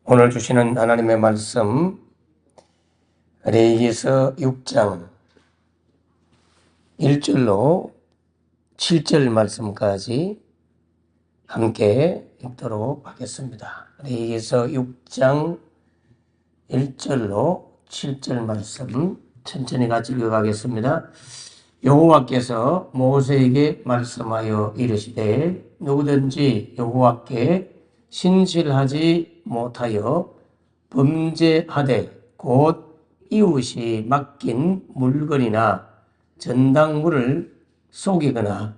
오늘 주시는 하나님의 말씀 레위기서 6장 1절로 7절 말씀까지 함께 읽도록 하겠습니다. 레위기서 6장 1절로 7절 말씀 천천히 같이 읽어가겠습니다. 여호와께서 모세에게 말씀하여 이르시되 누구든지 여호와께 신실하지 못하여 범죄하되 곧 이웃이 맡긴 물건이나 전당물을 속이거나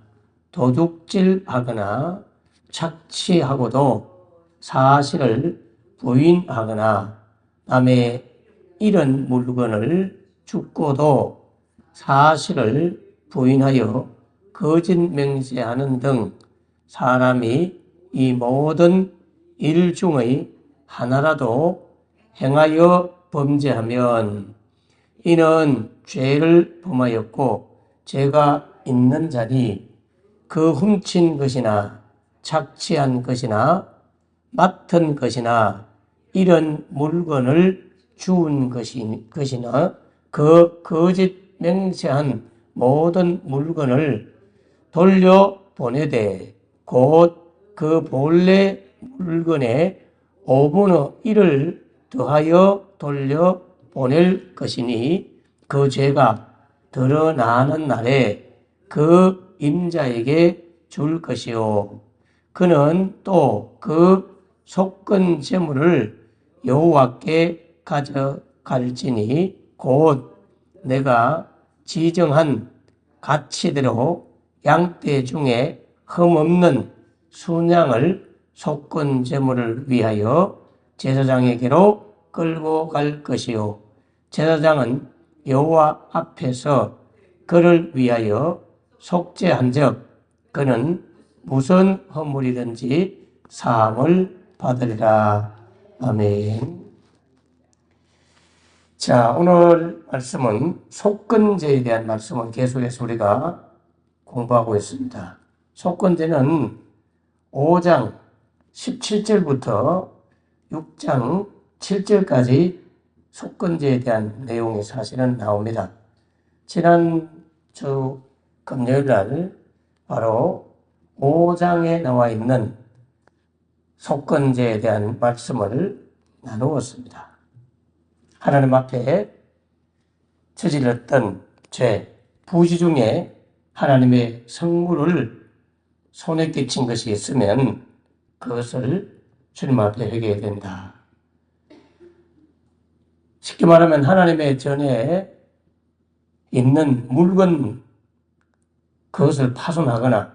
도둑질하거나 착취하고도 사실을 부인하거나 남의 이런 물건을 죽고도 사실을 부인하여 거짓 맹세하는 등 사람이 이 모든 일 중의 하나라도 행하여 범죄하면 이는 죄를 범하였고 죄가 있는 자니 그 훔친 것이나 착취한 것이나 맡은 것이나 이런 물건을 주운 것이나 그 거짓 맹세한 모든 물건을 돌려보내되 곧 그 본래 물건의 5분의 1을 더하여 돌려보낼 것이니 그 죄가 드러나는 날에 그 임자에게 줄 것이요 그는 또 그 속건 재물을 여호와께 가져갈지니 곧 내가 지정한 가치대로 양떼 중에 흠없는 순양을 속건 제물을 위하여 제사장에게로 끌고 갈 것이요 제사장은 여호와 앞에서 그를 위하여 속죄한즉 그는 무슨 허물이든지 사함을 받으리라. 아멘. 자, 오늘 말씀은 속건제에 대한 말씀을 계속해서 우리가 공부하고 있습니다. 속건제는 5장 17절부터 6장 7절까지 속건제에 대한 내용이 사실은 나옵니다. 지난 주 금요일 날 바로 5장에 나와 있는 속건제에 대한 말씀을 나누었습니다. 하나님 앞에 저질렀던 죄, 부지 중에 하나님의 성물을 손에 끼친 것이 있으면 그것을 주님 앞에 회개해야 된다. 쉽게 말하면 하나님의 전에 있는 물건 그것을 파손하거나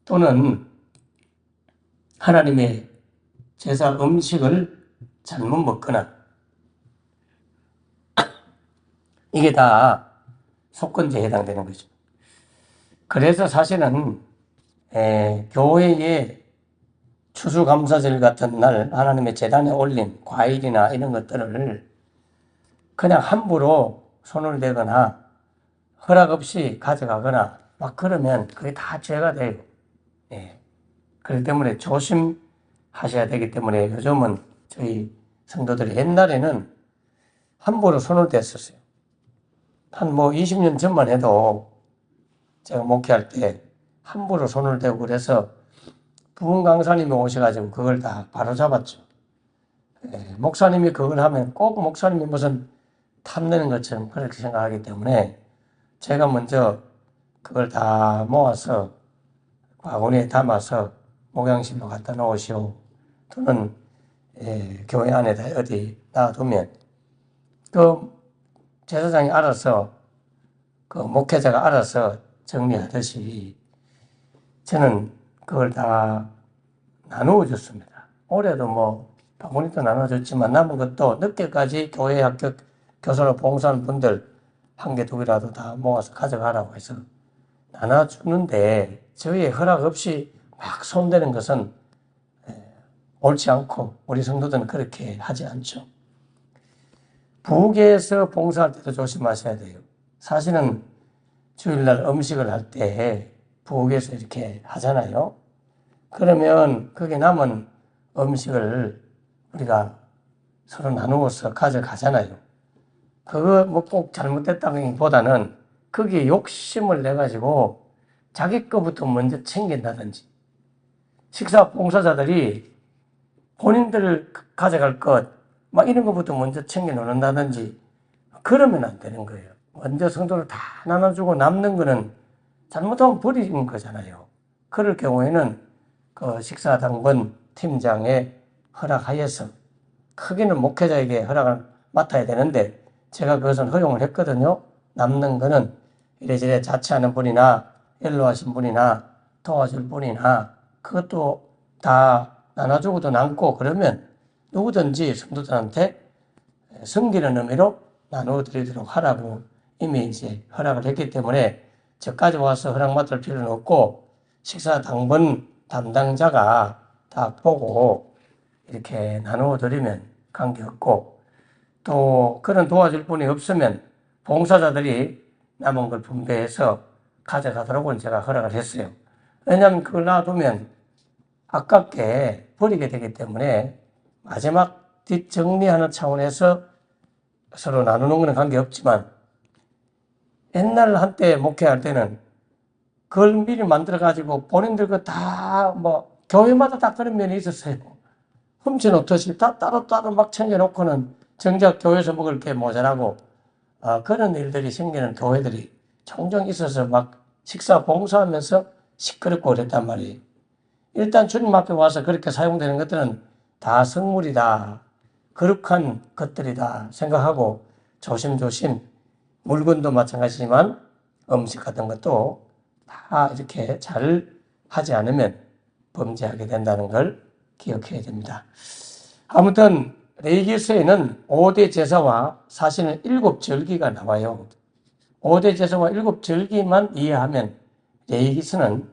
또는 하나님의 제사 음식을 잘못 먹거나 이게 다 속건제에 해당되는 거죠. 그래서 사실은 교회의 추수감사절 같은 날 하나님의 제단에 올린 과일이나 이런 것들을 그냥 함부로 손을 대거나 허락 없이 가져가거나 막 그러면 그게 다 죄가 돼요. 그렇기 때문에 조심하셔야 되기 때문에 요즘은 저희 성도들이 옛날에는 함부로 손을 댔었어요. 한 20년 전만 해도 제가 목회할 때 함부로 손을 대고 그래서 부흥 강사님이 오셔가지고 그걸 다 바로잡았죠. 목사님이 그걸 하면 꼭 목사님이 무슨 탐내는 것처럼 그렇게 생각하기 때문에 제가 먼저 그걸 다 모아서 바구니에 담아서 목양실로 갖다 놓으시오. 또는 교회 안에다 어디 놔두면 그 제사장이 알아서 그 목회자가 알아서 정리하듯이 저는 그걸 다 나누어 줬습니다. 올해도 바구니도 나눠줬지만 남은 것도 늦게까지 교회 합격 교사로 봉사하는 분들 한 개, 두 개라도 다 모아서 가져가라고 해서 나눠주는데 저희의 허락 없이 막 손대는 것은 옳지 않고 우리 성도들은 그렇게 하지 않죠. 부엌에서 봉사할 때도 조심하셔야 돼요. 사실은 주일날 음식을 할 때 부엌에서 이렇게 하잖아요. 그러면 거기 남은 음식을 우리가 서로 나누어서 가져가잖아요. 그거 뭐 꼭 잘못됐다기보다는 거기에 욕심을 내가지고 자기 거부터 먼저 챙긴다든지, 식사 봉사자들이 본인들 가져갈 것, 막 이런 것부터 먼저 챙겨 놓는다든지, 그러면 안 되는 거예요. 먼저 성도를 다 나눠주고 남는 거는 잘못하면 버리는 거잖아요. 그럴 경우에는 그 식사당번 팀장의 허락하여서, 크게는 목회자에게 허락을 맡아야 되는데 제가 그것은 허용을 했거든요. 남는 거는 이래저래 자취하는 분이나 연로하신 분이나 도와줄 분이나 그것도 다 나눠주고도 남고, 그러면 누구든지 성도들한테 섬기는 의미로 나누어 드리도록 하라고 이미 이제 허락을 했기 때문에 저까지 와서 허락 맡을 필요는 없고, 식사 당번 담당자가 다 보고 이렇게 나누어 드리면 관계없고, 또 그런 도와줄 분이 없으면 봉사자들이 남은 걸 분배해서 가져가도록 제가 허락을 했어요. 왜냐하면 그걸 놔두면 아깝게 버리게 되기 때문에 마지막 뒷정리하는 차원에서 서로 나누는 것은 관계없지만, 옛날 한때 목회할 때는 그걸 미리 만들어가지고 본인들 거 다 뭐 교회마다 다 그런 면이 있었어요. 훔쳐놓듯이 다 따로따로 막 챙겨놓고는 정작 교회에서 먹을 게 모자라고, 그런 일들이 생기는 교회들이 종종 있어서 막 식사 봉사하면서 시끄럽고 그랬단 말이에요. 일단 주님 앞에 와서 그렇게 사용되는 것들은 다 성물이다, 거룩한 것들이다 생각하고 조심조심, 물건도 마찬가지지만 음식 같은 것도 다 이렇게 잘 하지 않으면 범죄하게 된다는 걸 기억해야 됩니다. 아무튼 레위기서에는 5대 제사와 사실은 7절기가 나와요. 5대 제사와 7절기만 이해하면 레위기서는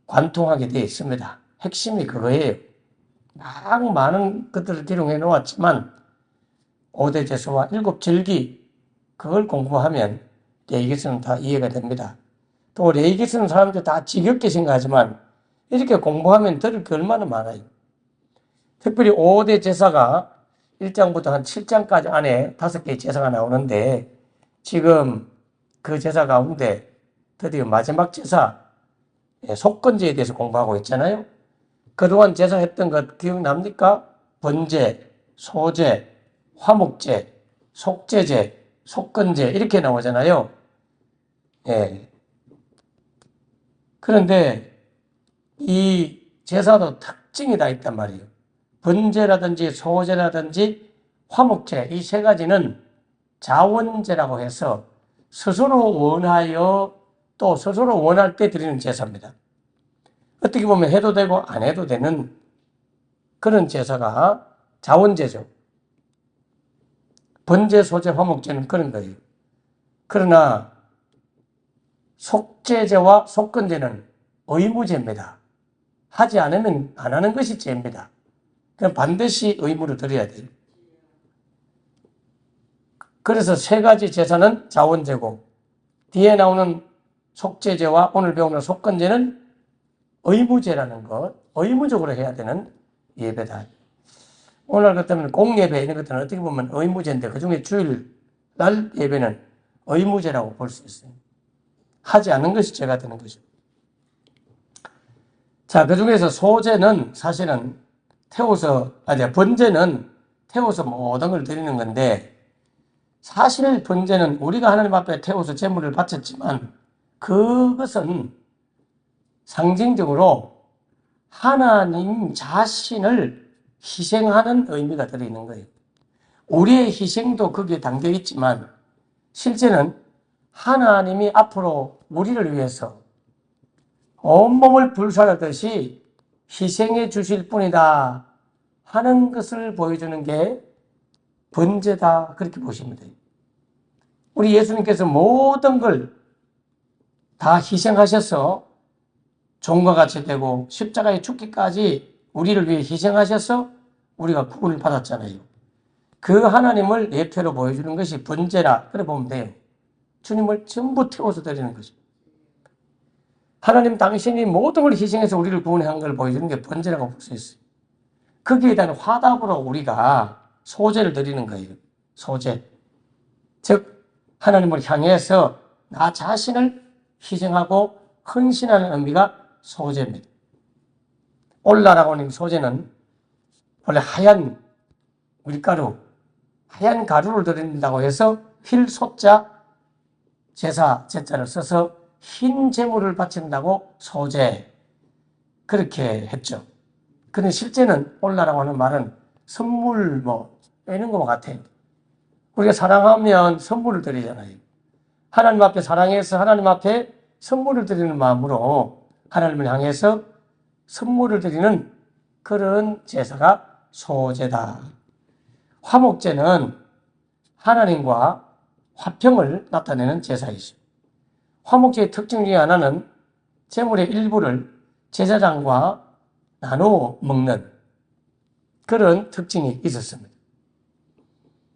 관통하게 되어 있습니다. 핵심이 그거예요. 막 많은 것들을 기록해 놓았지만 5대 제사와 7절기, 그걸 공부하면 레위기서는 다 이해가 됩니다. 또 레위기서는 사람들이 다 지겹게 생각하지만 이렇게 공부하면 들을 게 얼마나 많아요. 특별히 5대 제사가 1장부터 한 7장까지 안에 5개의 제사가 나오는데, 지금 그 제사 가운데 드디어 마지막 제사, 속건제에 대해서 공부하고 있잖아요. 그동안 제사했던 것 기억납니까? 번제, 소제, 화목제, 속제제, 속건제 이렇게 나오잖아요. 예. 그런데 이 제사도 특징이 다 있단 말이에요. 번제라든지 소제라든지 화목제, 이 세 가지는 자원제라고 해서 스스로 원하여 또 스스로 원할 때 드리는 제사입니다. 어떻게 보면 해도 되고 안 해도 되는 그런 제사가 자원제죠. 번제, 소제, 화목제는 그런 거예요. 그러나 속제제와 속건제는 의무제입니다. 하지 않으면 안 하는 것이 죄입니다. 그럼 반드시 의무로 드려야 돼요. 그래서 세 가지 제사는 자원제고, 뒤에 나오는 속제제와 오늘 배우는 속건제는 의무제라는 것, 의무적으로 해야 되는 예배다. 오늘 같으면 공예배 이런 것들은 어떻게 보면 의무제인데, 그중에 주일날 예배는 의무제라고 볼 수 있어요. 하지 않는 것이 죄가 되는 거죠. 자, 그 중에서 소제는 사실은 번제는 태워서 모든 걸 드리는 건데, 사실 번제는 우리가 하나님 앞에 태워서 제물을 바쳤지만 그것은 상징적으로 하나님 자신을 희생하는 의미가 들어있는 거예요. 우리의 희생도 거기에 담겨 있지만 실제는 하나님이 앞으로 우리를 위해서 온몸을 불살하듯이 희생해 주실 뿐이다 하는 것을 보여주는 게 번제다, 그렇게 보시면 돼요. 우리 예수님께서 모든 걸 다 희생하셔서 종과 같이 되고 십자가에 죽기까지 우리를 위해 희생하셔서 우리가 구원을 받았잖아요. 그 하나님을 예표로 보여주는 것이 번제라, 그래 보면 돼요. 주님을 전부 태워서 드리는 거죠. 하나님 당신이 모든 걸 희생해서 우리를 구원한 걸 보여주는 게 번제라고 볼 수 있어요. 거기에 대한 화답으로 우리가 소제를 드리는 거예요. 소제. 즉 하나님을 향해서 나 자신을 희생하고 헌신하는 의미가 소제입니다. 올라라고 하는 소제는 원래 하얀 밀가루, 하얀 가루를 드린다고 해서 힐소자 제사 제자를 써서 흰 제물을 바친다고 소제 그렇게 했죠. 근데 실제는 올라라고 하는 말은 선물 이런 것 같아요. 우리가 사랑하면 선물을 드리잖아요. 하나님 앞에 사랑해서 하나님 앞에 선물을 드리는 마음으로 하나님을 향해서 선물을 드리는 그런 제사가 소제다. 화목제는 하나님과 화평을 나타내는 제사이죠. 화목제의 특징 중에 하나는 제물의 일부를 제사장과 나누어 먹는 그런 특징이 있었습니다.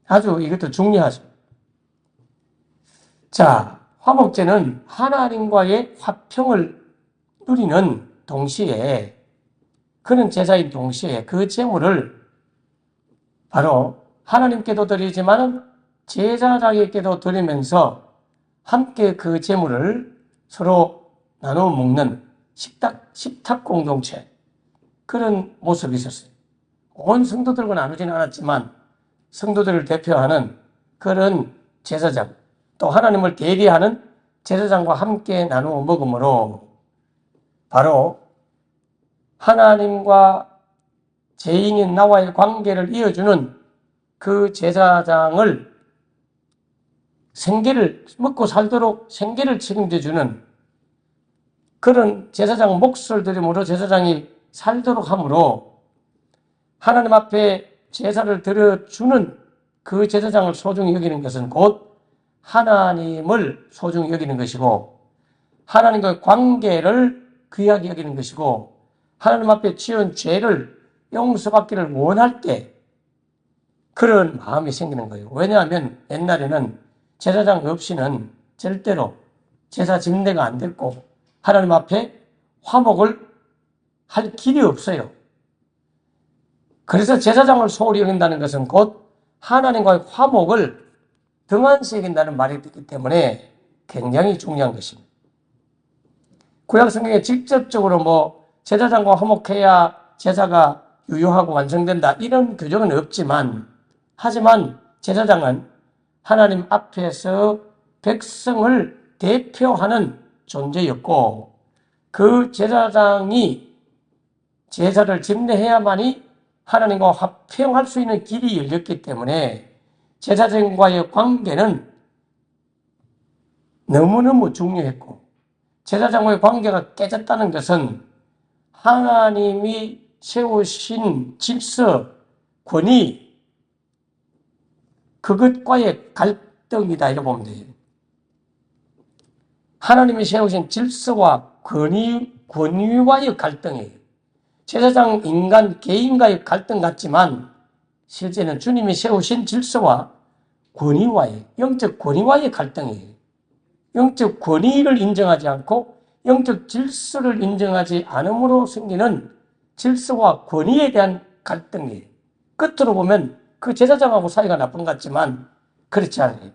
아주 이것도 중요하죠. 자, 화목제는 하나님과의 화평을 누리는 동시에 그런 제사인 동시에 그 제물을 바로 하나님께도 드리지만 제사장에게도 드리면서 함께 그 제물을 서로 나누어 먹는 식탁 공동체 그런 모습이 있었어요. 온 성도들과 나누지는 않았지만 성도들을 대표하는 그런 제사장 또 하나님을 대리하는 제사장과 함께 나누어 먹음으로 바로 하나님과 죄인인 나와의 관계를 이어주는 그 제사장을 생계를 먹고 살도록 생계를 책임져 주는 그런 제사장 몫을 드림으로 제사장이 살도록 함으로 하나님 앞에 제사를 드려주는 그 제사장을 소중히 여기는 것은 곧 하나님을 소중히 여기는 것이고 하나님과의 관계를 귀하게 여기는 것이고 하나님 앞에 지은 죄를 용서받기를 원할 때 그런 마음이 생기는 거예요. 왜냐하면 옛날에는 제사장 없이는 절대로 제사 집례가 안 됐고 하나님 앞에 화목을 할 길이 없어요. 그래서 제사장을 소홀히 여긴다는 것은 곧 하나님과의 화목을 등한시 여긴다는 말이 있기 때문에 굉장히 중요한 것입니다. 구약 성경에 직접적으로 제사장과 화목해야 제사가 유효하고 완성된다 이런 규정은 없지만 하지만 제사장은 하나님 앞에서 백성을 대표하는 존재였고 그 제사장이 제사를 집례해야만이 하나님과 화평할 수 있는 길이 열렸기 때문에 제사장과의 관계는 너무너무 중요했고 제사장과의 관계가 깨졌다는 것은 하나님이 세우신 질서, 권위 그것과의 갈등이다 이렇게 보면 돼요. 하나님이 세우신 질서와 권위와의 갈등이에요. 제사장 인간 개인과의 갈등 같지만 실제는 주님이 세우신 질서와 권위와의 영적 권위와의 갈등이에요. 영적 권위를 인정하지 않고 영적 질서를 인정하지 않음으로 생기는 질서와 권위에 대한 갈등이에요. 끝으로 보면 그 제사장하고 사이가 나쁜 것 같지만 그렇지 않아요.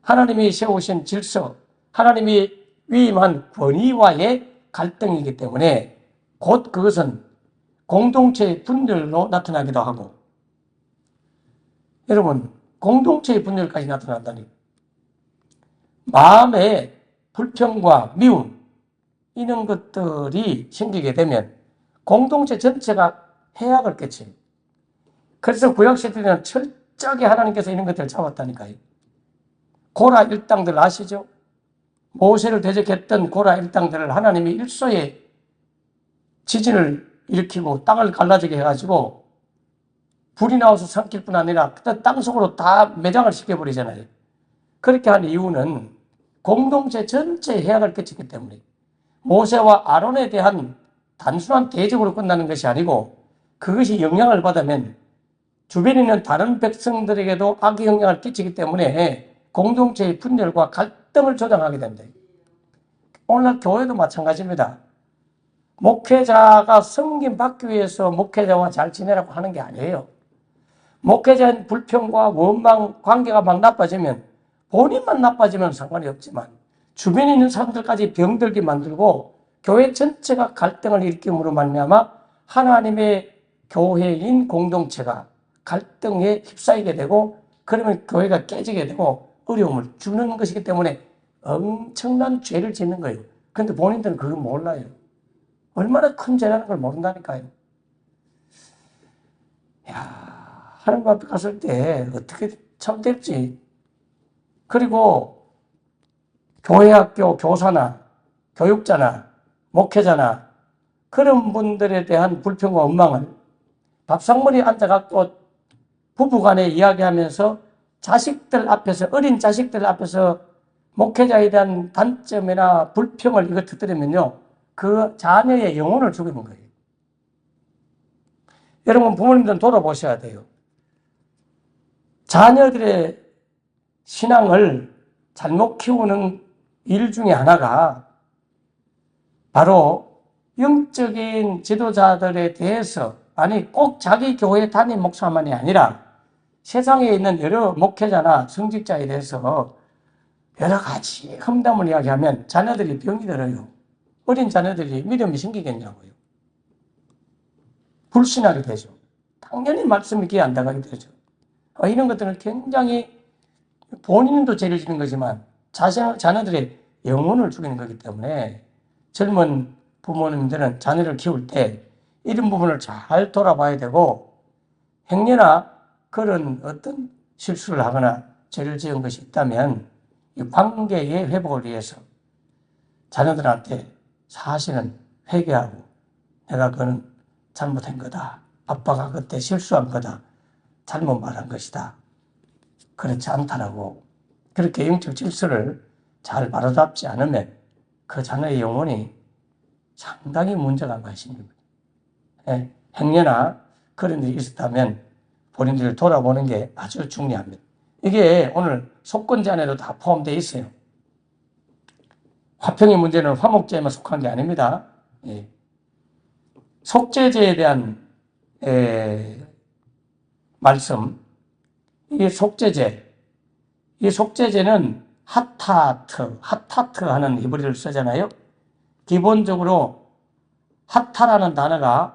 하나님이 세우신 질서, 하나님이 위임한 권위와의 갈등이기 때문에 곧 그것은 공동체의 분열로 나타나기도 하고 여러분 공동체의 분열까지 나타난다니 마음의 불평과 미움 이런 것들이 생기게 되면 공동체 전체가 해악을 끼쳐요. 그래서 구약시대에는 철저하게 하나님께서 이런 것들을 잡았다니까요. 고라 일당들 아시죠? 모세를 대적했던 고라 일당들을 하나님이 일소에 지진을 일으키고 땅을 갈라지게 해가지고 불이 나와서 삼킬 뿐 아니라 땅속으로 다 매장을 시켜버리잖아요. 그렇게 한 이유는 공동체 전체에 해악을 끼치기 때문에 모세와 아론에 대한 단순한 대적으로 끝나는 것이 아니고 그것이 영향을 받으면 주변에 있는 다른 백성들에게도 악의 영향을 끼치기 때문에 공동체의 분열과 갈등을 조장하게 됩니다. 오늘날 교회도 마찬가지입니다. 목회자가 섬김 받기 위해서 목회자와 잘 지내라고 하는 게 아니에요. 목회자의 불평과 원망, 관계가 막 나빠지면 본인만 나빠지면 상관이 없지만 주변에 있는 사람들까지 병들게 만들고 교회 전체가 갈등을 일으킴으로 말미암아 하나님의 교회인 공동체가 갈등에 휩싸이게 되고 그러면 교회가 깨지게 되고 어려움을 주는 것이기 때문에 엄청난 죄를 짓는 거예요. 그런데 본인들은 그걸 몰라요. 얼마나 큰 죄라는 걸 모른다니까요. 야, 하나님 앞에 갔을 때 어떻게 참 될지. 그리고 교회 학교 교사나 교육자나 목회자나 그런 분들에 대한 불평과 원망을 밥상머리에 앉아갖고 부부간에 이야기하면서 자식들 앞에서, 어린 자식들 앞에서 목회자에 대한 단점이나 불평을 이거 터뜨리면요, 그 자녀의 영혼을 죽이는 거예요. 여러분, 부모님들은 돌아보셔야 돼요. 자녀들의 신앙을 잘못 키우는 일 중에 하나가 바로 영적인 지도자들에 대해서, 아니 꼭 자기 교회 담임 목사만이 아니라 세상에 있는 여러 목회자나 성직자에 대해서 여러 가지 험담을 이야기하면 자녀들이 병이 들어요. 어린 자녀들이 믿음이 생기겠냐고요. 불신하게 되죠. 당연히 말씀이 귀에 안 나가게 되죠. 이런 것들은 굉장히 본인도 죄를 지는 거지만 자녀들의 영혼을 죽이는 거기 때문에 젊은 부모님들은 자녀를 키울 때 이런 부분을 잘 돌아봐야 되고, 행여나 그런 어떤 실수를 하거나 죄를 지은 것이 있다면 이 관계의 회복을 위해서 자녀들한테 사실은 회개하고 내가 그는 잘못한 거다. 아빠가 그때 실수한 거다. 잘못 말한 것이다. 그렇지 않다라고, 그렇게 영적 질서를 잘 바로잡지 않으면 그 자녀의 영혼이 상당히 문제가 많습니다. 행여나 그런 일이 있었다면 본인들을 돌아보는 게 아주 중요합니다. 이게 오늘 속건제 안에도 다 포함되어 있어요. 화평의 문제는 화목제에만 속한 게 아닙니다. 속죄제에 대한 말씀, 이게 속죄제. 이 속죄제는 하타트 하는 히브리어를 쓰잖아요. 기본적으로 하타라는 단어가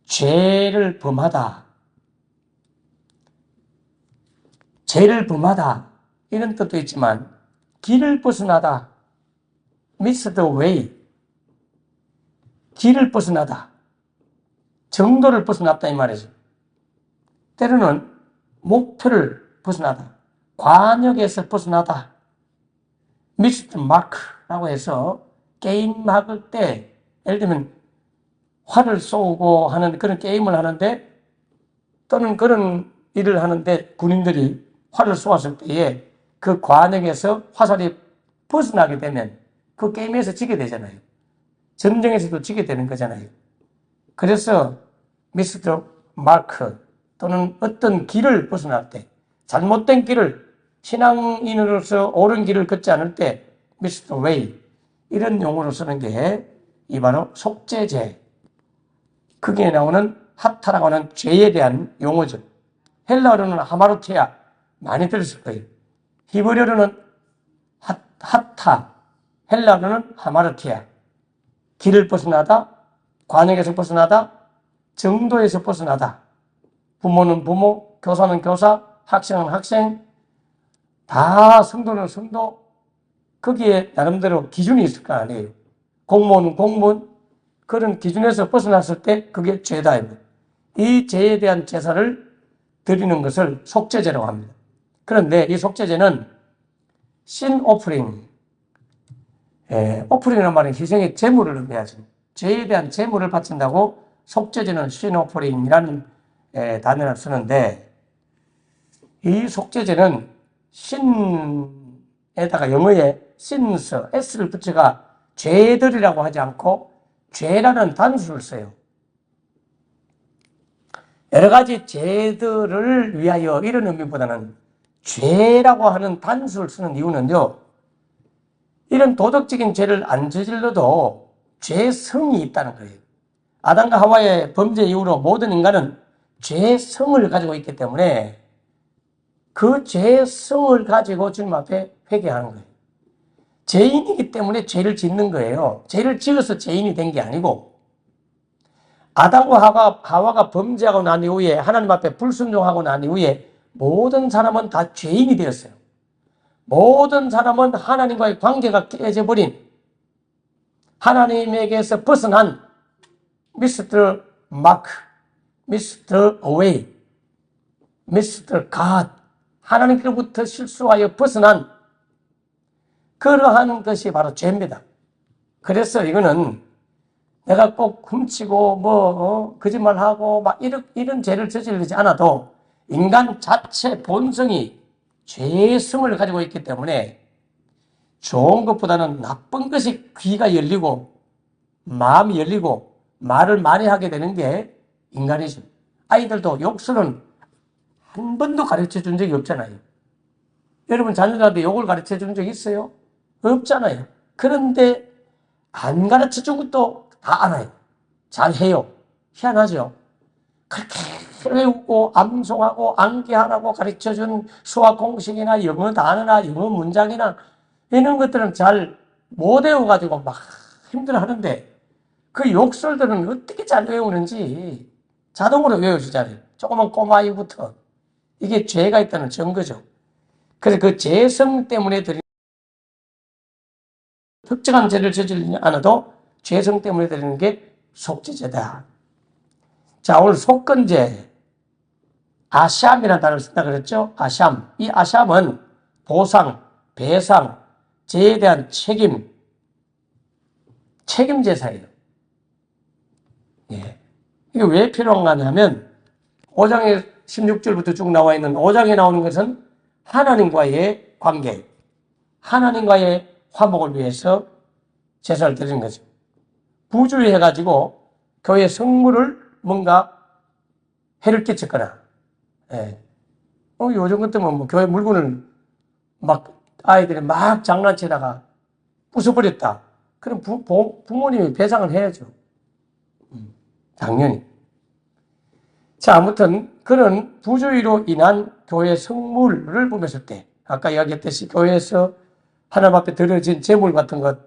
죄를 범하다, 이런 뜻도 있지만 길을 벗어나다, miss the way, 길을 벗어나다, 정도를 벗어났다 이 말이죠. 때로는 목표를 벗어나다, 관역에서 벗어나다, miss the mark라고 해서 게임할 때, 예를 들면 활을 쏘고 하는 그런 게임을 하는데, 또는 그런 일을 하는데 군인들이 활을 쏘았을 때에 그 관역에서 화살이 벗어나게 되면 그 게임에서 지게 되잖아요. 전쟁에서도 지게 되는 거잖아요. 그래서 미스터 마크 또는 어떤 길을 벗어날 때, 잘못된 길을, 신앙인으로서 옳은 길을 걷지 않을 때 미스터 웨이, 이런 용어로 쓰는 게 이 바로 속죄제, 거기에 나오는 하타라고 하는 죄에 대한 용어죠. 헬라어로는 하마르티아, 많이 들었을 거예요. 히브리어로는 하타, 헬라어로는 하마르티아. 길을 벗어나다, 관역에서 벗어나다, 정도에서 벗어나다. 부모는 부모, 교사는 교사, 학생은 학생, 다 성도는 성도. 거기에 나름대로 기준이 있을 거 아니에요. 공무원은 공무원. 그런 기준에서 벗어났을 때 그게 죄다. 이 죄에 대한 제사를 드리는 것을 속죄제라고 합니다. 그런데 이 속죄제는 신 오프링, 오프링이라는 말은 희생의 제물을 의미하죠. 죄에 대한 제물을 바친다고 속죄제는 신 오프링이라는 단어를 쓰는데, 이 속죄제는 신에다가 영어에 sins, s를 붙여가 죄들이라고 하지 않고 죄라는 단수를 써요. 여러 가지 죄들을 위하여, 이런 의미보다는 죄라고 하는 단수를 쓰는 이유는요, 이런 도덕적인 죄를 안 저질러도 죄성이 있다는 거예요. 아담과 하와의 범죄 이후로 모든 인간은 죄성을 가지고 있기 때문에 그 죄성을 가지고 주님 앞에 회개하는 거예요. 죄인이기 때문에 죄를 짓는 거예요. 죄를 지어서 죄인이 된 게 아니고, 아담과 하와가 범죄하고 난 이후에, 하나님 앞에 불순종하고 난 이후에 모든 사람은 다 죄인이 되었어요. 모든 사람은 하나님과의 관계가 깨져버린, 하나님에게서 벗어난 Mr. Mark, Mr. Away, Mr. God, 하나님께로부터 실수하여 벗어난 그러한 것이 바로 죄입니다. 그래서 이거는 내가 꼭 훔치고 거짓말하고 막 이런 죄를 저지르지 않아도 인간 자체 본성이 죄성을 가지고 있기 때문에 좋은 것보다는 나쁜 것이 귀가 열리고 마음이 열리고 말을 많이 하게 되는 게 인간이죠. 아이들도 욕설은 한 번도 가르쳐 준 적이 없잖아요. 여러분 자녀들한테 욕을 가르쳐 준 적 있어요? 없잖아요. 그런데 안 가르쳐 준 것도 다 알아요. 잘해요. 희한하죠? 그렇게 외우고 암송하고 암기하라고 가르쳐준 수학 공식이나 영어 단어나 영어 문장이나 이런 것들은 잘 못 외워가지고 막 힘들어하는데 그 욕설들은 어떻게 잘 외우는지 자동으로 외워주잖아요. 조그만 꼬마이부터. 이게 죄가 있다는 증거죠. 그래서 그 죄성 때문에 드리는 특정한 죄를 저지르지 않아도 죄성 때문에 드리는 게 속죄죄다. 자, 오늘 속건죄, 아샴이라는 단어를 쓴다 그랬죠? 아샴. 이 아샴은 보상, 배상, 죄에 대한 책임제사예요. 예. 이게 왜 필요한가 하면 5장에 16절부터 쭉 나와 있는 5장에 나오는 것은 하나님과의 관계, 하나님과의 화목을 위해서 제사를 드리는 거죠. 부주의해가지고 교회 성물을 뭔가 해를 끼쳤거나, 예. 요즘 같으면 뭐 교회 물건을 막 아이들이 막 장난치다가 부숴버렸다. 그럼 부모님이 배상을 해야죠. 당연히. 자, 아무튼 그런 부주의로 인한 교회 성물을 보면서 때, 아까 이야기했듯이 교회에서 하나님 앞에 드려진 제물 같은 것,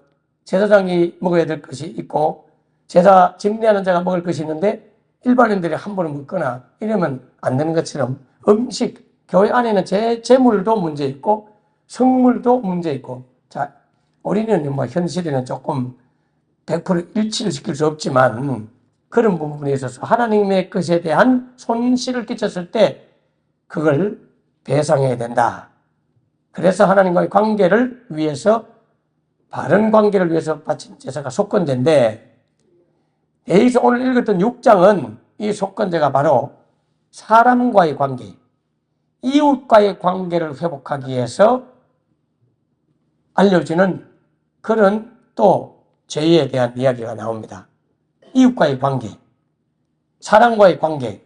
제사장이 먹어야 될 것이 있고 제사 집례하는 자가 먹을 것이 있는데 일반인들이 한 번에 먹거나 이러면 안 되는 것처럼 음식, 교회 안에는 제물도 문제 있고 성물도 문제 있고, 자, 우리는 뭐 현실에는 조금 100% 일치를 시킬 수 없지만 그런 부분에 있어서 하나님의 것에 대한 손실을 끼쳤을 때 그걸 배상해야 된다. 그래서 하나님과의 관계를 위해서, 바른 관계를 위해서 바친 제사가 속건제인데, 여기서 오늘 읽었던 6장은 이 속건제가 바로 사람과의 관계, 이웃과의 관계를 회복하기 위해서 알려주는 그런 또 죄에 대한 이야기가 나옵니다. 이웃과의 관계, 사람과의 관계.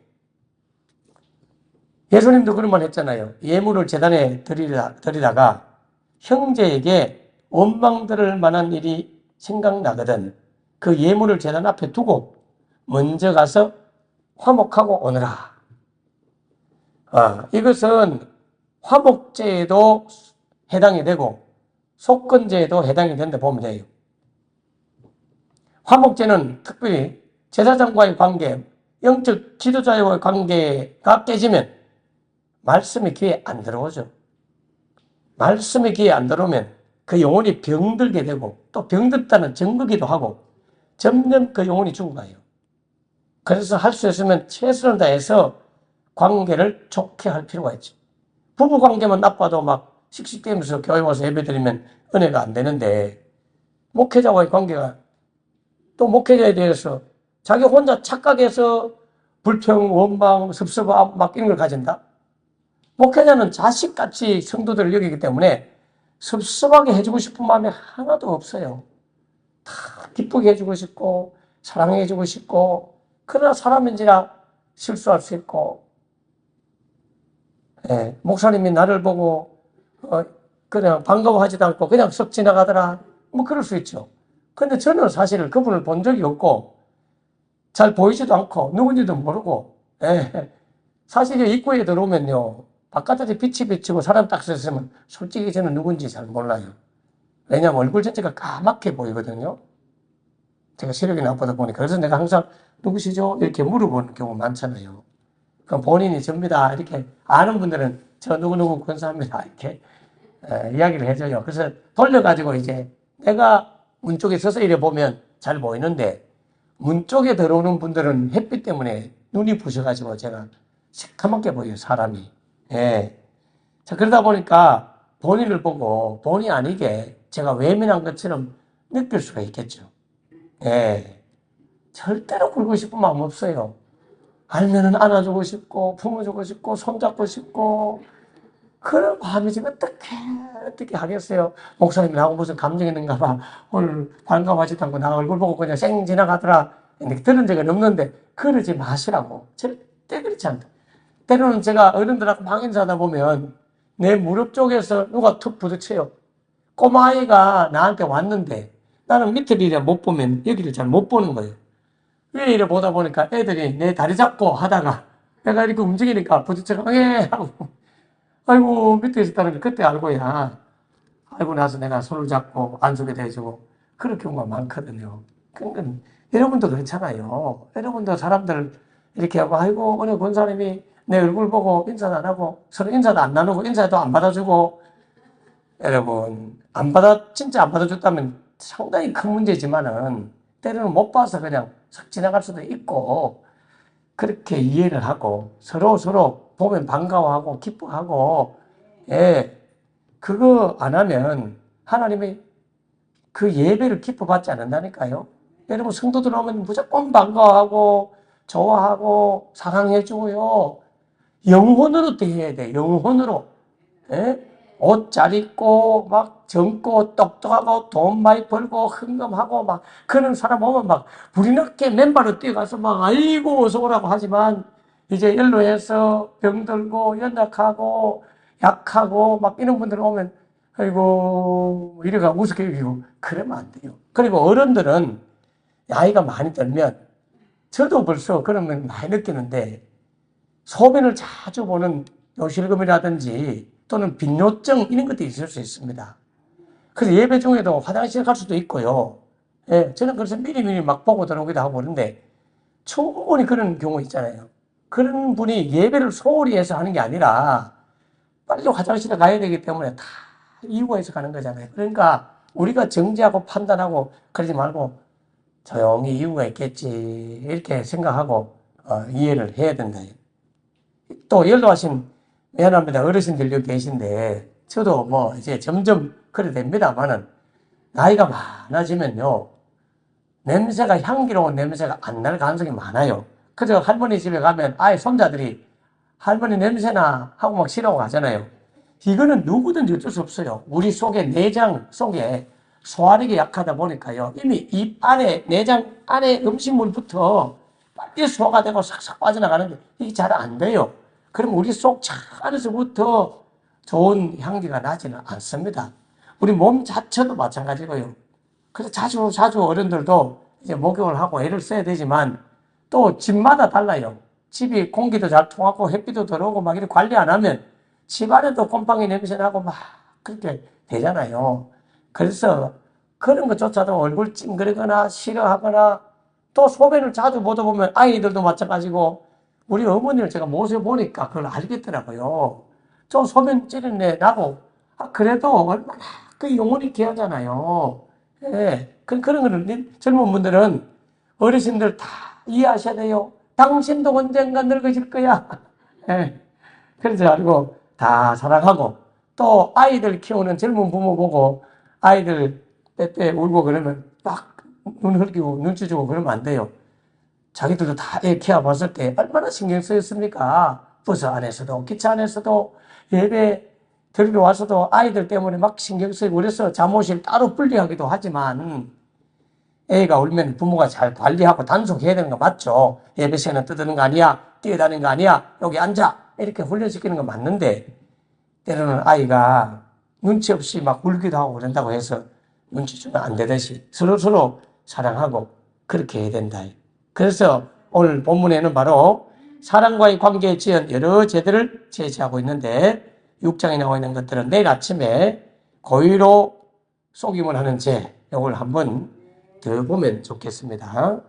예수님도 그런 말 했잖아요. 예물을 제단에 드리다가 형제에게 원망 들을 만한 일이 생각나거든 그 예물을 제단 앞에 두고 먼저 가서 화목하고 오너라. 이것은 화목제에도 해당이 되고 속건제에도 해당이 된다 보면 돼요. 화목제는 특별히 제사장과의 관계, 영적 지도자와의 관계가 깨지면 말씀이 귀에 안 들어오죠. 말씀이 귀에 안 들어오면 그 영혼이 병들게 되고 또 병들다는 증거기도 하고 점점 그 영혼이 죽어가요. 그래서 할 수 있으면 최선을 다해서 관계를 좋게 할 필요가 있죠. 부부 관계만 나빠도 막 씩씩대면서 교회 와서 예배드리면 은혜가 안 되는데, 목회자와의 관계가, 또 목회자에 대해서 자기 혼자 착각해서 불평, 원망, 섭섭함 막 이런 걸 가진다? 목회자는 자식같이 성도들을 여기기 때문에 섭섭하게 해주고 싶은 마음이 하나도 없어요. 다 기쁘게 해주고 싶고 사랑해주고 싶고, 그러나 사람인지라 실수할 수 있고, 목사님이 나를 보고 그냥 반가워하지도 않고 그냥 썩 지나가더라, 뭐 그럴 수 있죠. 근데 저는 사실 그분을 본 적이 없고, 잘 보이지도 않고, 누군지도 모르고, 예. 사실 입구에 들어오면요, 바깥에 빛이 비치고 사람 딱 서 있으면 솔직히 저는 누군지 잘 몰라요. 왜냐면 얼굴 자체가 까맣게 보이거든요. 제가 시력이 나쁘다 보니까. 그래서 내가 항상 누구시죠? 이렇게 물어보는 경우 많잖아요. 그럼 본인이 접니다. 이렇게 아는 분들은 저 누구누구 권사입니다. 이렇게 이야기를 해줘요. 그래서 돌려가지고 이제 내가 문 쪽에 서서 이래 보면 잘 보이는데 문 쪽에 들어오는 분들은 햇빛 때문에 눈이 부셔가지고 제가 새카맣게 보여요, 사람이. 예. 자, 그러다 보니까 본인을 보고 본의 아니게 제가 외면한 것처럼 느낄 수가 있겠죠. 예. 절대로 굴고 싶은 마음 없어요. 알면은 안아주고 싶고, 품어주고 싶고, 손잡고 싶고, 그런 마음이 지금 어떻게 하겠어요? 목사님이 나하고 무슨 감정이 있는가 봐. 오늘 반가워하지도 않고 나 얼굴 보고 그냥 쌩 지나가더라. 들은 적은 없는데, 그러지 마시라고. 절대 그렇지 않다. 때로는 제가 어른들하고 방인사하다 보면 내 무릎 쪽에서 누가 툭 부딪혀요. 꼬마아이가 나한테 왔는데 나는 밑을 이래 못 보면 여기를 잘 못 보는 거예요. 위에 이래 보다 보니까 애들이 내 다리 잡고 하다가 내가 이렇게 움직이니까 부딪혀가, 예! 하고, 아이고, 밑에 있었다는 걸 그때 알고야. 알고 나서 내가 손을 잡고 안수기도 해주고, 그런 경우가 많거든요. 그러니까 여러분도 그렇잖아요. 여러분도 사람들 이렇게 하고, 아이고, 어느 권사님이 내 얼굴 보고 인사도 안 하고, 서로 인사도 안 나누고, 인사도 안 받아주고, 여러분, 진짜 안 받아줬다면 상당히 큰 문제지만은, 때로는 못 봐서 그냥 싹 지나갈 수도 있고, 그렇게 이해를 하고, 서로 보면 반가워하고, 기뻐하고, 예, 그거 안 하면 하나님이 그 예배를 기뻐받지 않는다니까요. 여러분, 성도들 오면 무조건 반가워하고, 좋아하고, 사랑해주고요. 영혼으로 대해야 돼, 영혼으로. 예? 옷 잘 입고, 막 젊고, 똑똑하고, 돈 많이 벌고, 흥금하고, 막, 그런 사람 오면 막, 불이 나게 맨발로 뛰어가서 막, 아이고, 어서 오라고 하지만, 이제 연로해서 병들고, 연약하고, 약하고, 막 이런 분들 오면, 아이고, 이래가 우습게 여기고, 그러면 안 돼요. 그리고 어른들은 나이가 많이 들면, 저도 벌써 그러면 많이 느끼는데, 소변을 자주 보는 요실금이라든지 또는 빈뇨증 이런 것도 있을 수 있습니다. 그래서 예배 중에도 화장실 갈 수도 있고요. 예, 저는 그래서 미리미리 막 보고 들어오기도 하고 그러는데 충분히 그런 경우 있잖아요. 그런 분이 예배를 소홀히 해서 하는 게 아니라 빨리 화장실에 가야 되기 때문에 다 이유가 있어 가는 거잖아요. 그러니까 우리가 정지하고 판단하고 그러지 말고 조용히 이유가 있겠지 이렇게 생각하고 이해를 해야 된다. 또 연로하신 미안합니다. 어르신들 여기 계신데 저도 뭐 이제 점점 그래 됩니다만은 나이가 많아지면요 냄새가 향기로운 냄새가 안 날 가능성이 많아요. 그래서 할머니 집에 가면 아예 손자들이 할머니 냄새나 하고 막 싫어하고 가잖아요. 이거는 누구든지 어쩔 수 없어요. 우리 속에 내장 속에 소화력이 약하다 보니까요 이미 입 안에 내장 안에 음식물부터 빨리 소화가 되고 싹싹 빠져나가는데 이게 잘 안 돼요. 그럼 우리 속 안에서부터 좋은 향기가 나지는 않습니다. 우리 몸 자체도 마찬가지고요. 그래서 자주 어른들도 이제 목욕을 하고 애를 써야 되지만 또 집마다 달라요. 집이 공기도 잘 통하고 햇빛도 들어오고 막 이렇게 관리 안 하면 집 안에도 곰팡이 냄새 나고 막 그렇게 되잖아요. 그래서 그런 것조차도 얼굴 찡그리거나 싫어하거나 또 소변을 자주 보다 보면 아이들도 마찬가지고 우리 어머니를 제가 모습 보니까 그걸 알겠더라고요. 좀 소변 찌르네, 나고. 그래도 얼마나 그 영혼이 귀하잖아요. 예. 그런 거는 젊은 분들은 어르신들 다 이해하셔야 돼요. 당신도 언젠가 늙어질 거야. 예. 그러지 말고 다 사랑하고 또 아이들 키우는 젊은 부모 보고 아이들 때때 울고 그러면 막 눈 흘기고 눈치 주고 그러면 안 돼요. 자기들도 다 애 키워봤을 때 얼마나 신경 쓰였습니까? 버스 안에서도 기차 안에서도 예배 드리러 와서도 아이들 때문에 막 신경 쓰이고 그래서 잠옷을 따로 분리하기도 하지만 애가 울면 부모가 잘 관리하고 단속해야 되는 거 맞죠? 예배 시간에 떠드는 거 아니야? 뛰어다니는 거 아니야? 여기 앉아! 이렇게 훈련시키는 거 맞는데 때로는 아이가 눈치 없이 막 울기도 하고 그런다고 해서 눈치 주면 안 되듯이 서로서로 사랑하고 그렇게 해야 된다. 그래서 오늘 본문에는 바로 사랑과의 관계에 지은 여러 제들을 제시하고 있는데 6장에 나와 있는 것들은 내일 아침에 고의로 속임을 하는 죄, 이걸 한번 더 보면 좋겠습니다.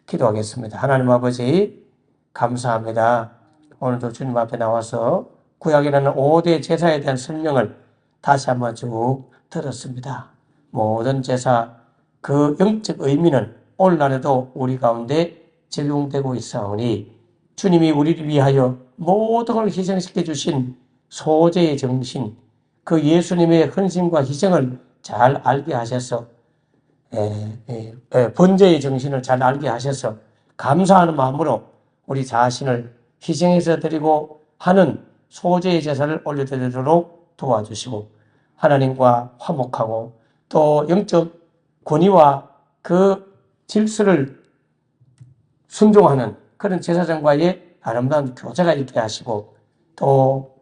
기도하겠습니다. 하나님 아버지 감사합니다. 오늘도 주님 앞에 나와서 구약에는 5대 제사에 대한 설명을 다시 한번 쭉 들었습니다. 모든 제사 그 영적 의미는 오늘날에도 우리 가운데 적용되고 있사오니 주님이 우리를 위하여 모든 걸 희생시켜 주신 소재의 정신, 그 예수님의 헌신과 희생을 잘 알게 하셔서 번제의 정신을 잘 알게 하셔서 감사하는 마음으로 우리 자신을 희생해서 드리고 하는 소재의 제사를 올려드리도록 도와주시고 하나님과 화목하고 또 영적 권위와 그 질서를 순종하는 그런 제사장과의 아름다운 교제가 있게 하시고 또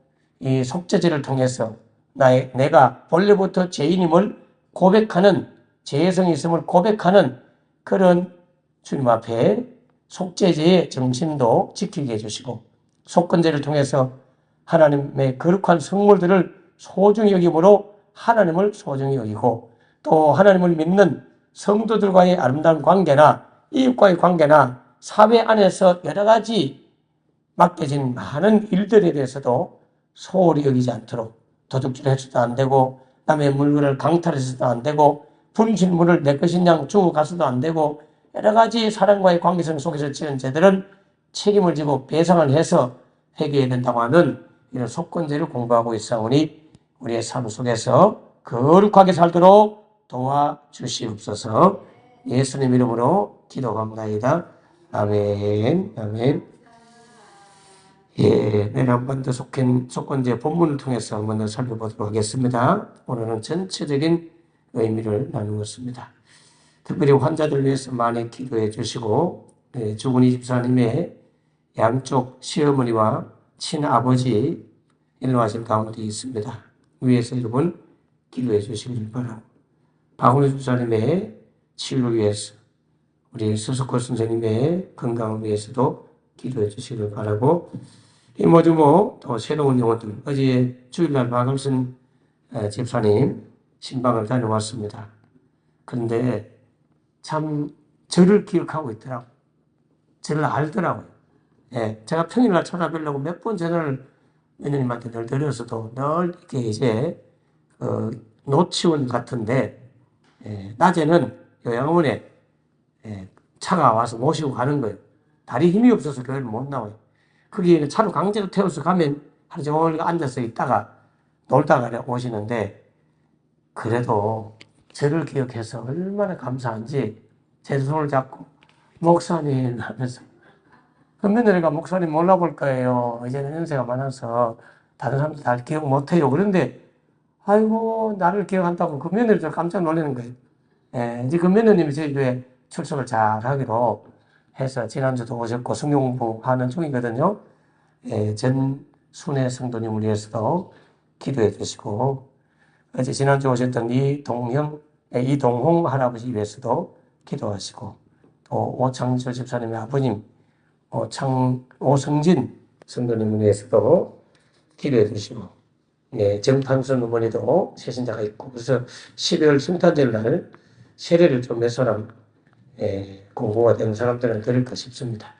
이 속죄제를 통해서 내가 본래부터 죄인임을 고백하는 죄성이 있음을 고백하는 그런 주님 앞에 속죄제의 정신도 지키게 해주시고 속건제를 통해서 하나님의 거룩한 성물들을 소중히 여김으로 하나님을 소중히 여기고 또 하나님을 믿는 성도들과의 아름다운 관계나 이웃과의 관계나 사회 안에서 여러 가지 맡겨진 많은 일들에 대해서도 소홀히 여기지 않도록 도둑질해서도 안 되고 남의 물건을 강탈해서도 안 되고 분실물을 내 것인 양 주고 가서도 안 되고 여러 가지 사랑과의 관계성 속에서 지은 죄들은 책임을 지고 배상을 해서 회개해야 된다고 하는 이런 속건제를 공부하고 있사오니 우리의 삶 속에서 거룩하게 살도록 도와주시옵소서. 예수님 이름으로 기도합니다. 아멘. 아멘. 내일 한 번 더 속건제 본문을 통해서 한 번 더 살펴보도록 하겠습니다. 오늘은 전체적인 의미를 나누었습니다. 특별히 환자들 위해서 많이 기도해 주시고 주근이 집사님의 양쪽 시어머니와 친아버지 일어나신 가운데 있습니다. 위에서 여러분 기도해 주시길 바라고 박훈희 집사님의 치유를 위해서 우리 서석호 선생님의 건강을 위해서도 기도해 주시길 바라고 이 모두 또 새로운 영혼들 어제 주일날 박을선 집사님 신방을 다녀왔습니다. 그런데 참 저를 기억하고 있더라고요. 저를 알더라고요. 제가 평일날 찾아뵈려고 몇 번 전화를 며느님한테 늘 드렸어도 늘 이렇게 이제 노치원 같은데 낮에는 요양원에 차가 와서 모시고 가는 거예요. 다리 힘이 없어서 교회를 못 나와요. 거기에 차로 강제로 태워서 가면 하루 종일 앉아서 있다가 놀다가 오시는데 그래도 저를 기억해서 얼마나 감사한지 제 손을 잡고 목사님 하면서 그 며느리가 목사님 몰라볼 거예요. 이제는 연세가 많아서 다른 사람들 다 기억 못해요. 그런데 아이고 나를 기억한다고 그 며느리도 깜짝 놀라는 거예요. 이제 그 며느님이 저희 교회 출석을 잘 하기로 해서 지난주도 오셨고 성경 공부하는 중이거든요. 전순회 성도님을 위해서도 기도해 주시고 어제 지난주 오셨던 이동홍 할아버지 위해서도 기도하시고 또 오창조 집사님의 아버님 오성진 성도님을 위해서도 기도해 주시고 정탄순 어머니도 세신자가 있고 그래서 12월 성탄절 날 세례를 좀 몇 사람 공부가 되는 사람들은 드릴까 싶습니다.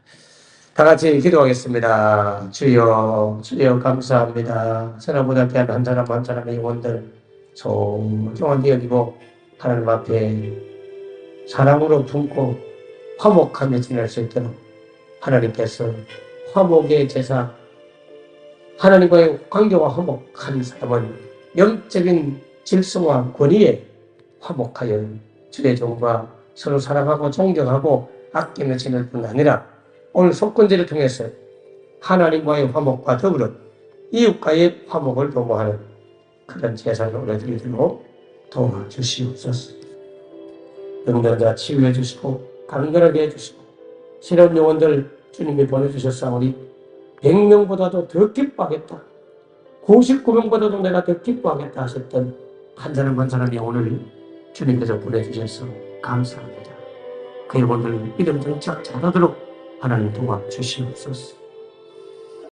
다 같이 기도하겠습니다. 주여 감사합니다. 선하보다 귀한 한 사람 한 사람의 영혼들 소중하게 여기고 하나님 앞에 사랑으로 품고 화목하며 지낼 수 있도록 하나님께서 화목의 제사 하나님과의 관계와 화목한 사람은 영적인 질서와 권위에 화목하여 주의 종과 서로 사랑하고 존경하고 아끼며 지낼 뿐 아니라 오늘 속건제를 통해서 하나님과의 화목과 더불어 이웃과의 화목을 도모하는 그런 제사를 올려드리도록 도와주시옵소서. 병들자 치유해 주시고 강건하게 해주시고 새로운 영혼들 주님이 보내주셨사오니 100명보다도 더 기뻐하겠다. 99명보다도 내가 더 기뻐하겠다 하셨던 한 사람 한 사람 영혼을 주님께서 보내주셔서 감사합니다. 그의 오늘 믿음 정착 잘하도록 하나님 도와주시옵소서.